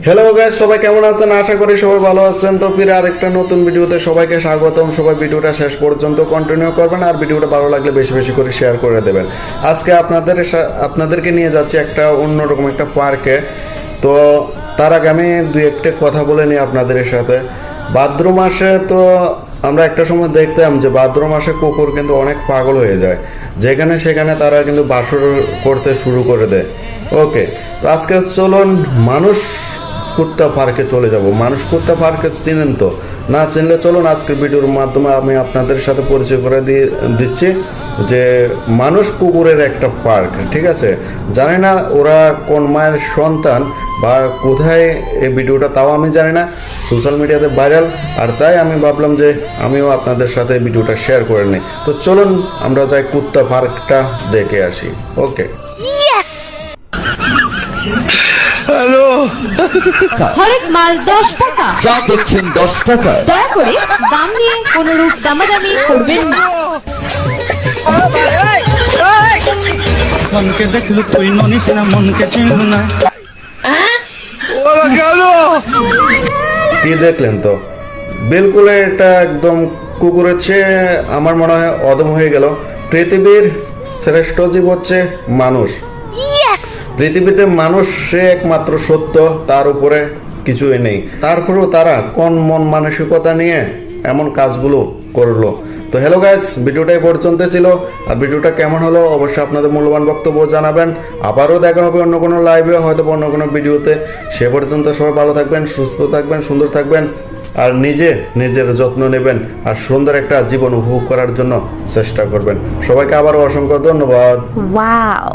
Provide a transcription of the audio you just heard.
Hello guys, সবাই কেমন আছেন? আশা করি সবাই ভালো আছেন। তো ফিরে আরেকটা নতুন ভিডিওতে সবাইকে স্বাগতম। সবাই ভিডিওটা শেষ পর্যন্ত কন্টিনিউ করবেন আর ভিডিওটা ভালো লাগলে বেশি বেশি করে শেয়ার করে দেবেন। আজকে আপনাদেরকে নিয়ে যাচ্ছি একটা অন্যরকম একটা পার্কে। তো তার আগে আমি দুই একটা কথা বলে নিই আপনাদের সাথে। ভাদ্র মাসে তো আমরা একটা সময় দেখতাম যে ভাদ্র মাসে কুকুর কিন্তু অনেক পাগল হয়ে যায়, যেখানে সেখানে তারা কিন্তু বাসর করতে শুরু করে দেয়। ওকে, তো আজকে চলুন মানুষ কুত্তা পার্কে চলে যাব। মানুষ কুত্তা পার্কে চিনেন তো? না চিনলে চলুন আজকের ভিডিওর মাধ্যমে আমি আপনাদের সাথে পরিচয় করে দিচ্ছি যে মানুষ কুকুরের একটা পার্ক। ঠিক আছে, জানি না ওরা কোন মায়ের সন্তান বা কোথায় এই ভিডিওটা, তাও আমি জানি না। সোশ্যাল মিডিয়াতে ভাইরাল, আর তাই আমি ভাবলাম যে আমিও আপনাদের সাথে ভিডিওটা শেয়ার করে নিই। তো চলুন আমরা যাই কুত্তা পার্কটা দেখে আসি। ওকে, হ্যালো, হরেক মাল 10 টাকা। যা দেখছেন 10 টাকা। দয়া করে দাম নিয়ে কোনরূপ দামাদামি করবেন না। মনকে দেখলু তুই ননিস না, মনকে চিনলু না। ওরা কেন? কি দেখলেন তো? বিলকুল এটা একদম কুকুরের চেয়ে আমার মনে হয় অদম হয়ে গেল। পৃথিবীর শ্রেষ্ঠ জীব হচ্ছে মানুষ। পৃথিবীতে মানুষ সে একমাত্র সত্য, তার উপরে কিছুই নেই। তারপরেও তারা কোন মন মানসিকতা নিয়ে এমন কাজগুলো করলো। তো হ্যালো গাইস, ভিডিওটা এই পর্যন্ত ছিল। আর ভিডিওটা কেমন হলো অবশ্যই আপনাদের মূল্যবান বক্তব্য জানাবেন। আবারও দেখা হবে অন্য কোনো লাইভে, হয়তো অন্য কোনো ভিডিওতে। সে পর্যন্ত সবাই ভালো থাকবেন, সুস্থ থাকবেন, সুন্দর থাকবেন, আর নিজের যত্ন নেবেন, আর সুন্দর একটা জীবন উপভোগ করার জন্য চেষ্টা করবেন। সবাইকে আবারও অসংখ্য ধন্যবাদ। ওয়াও।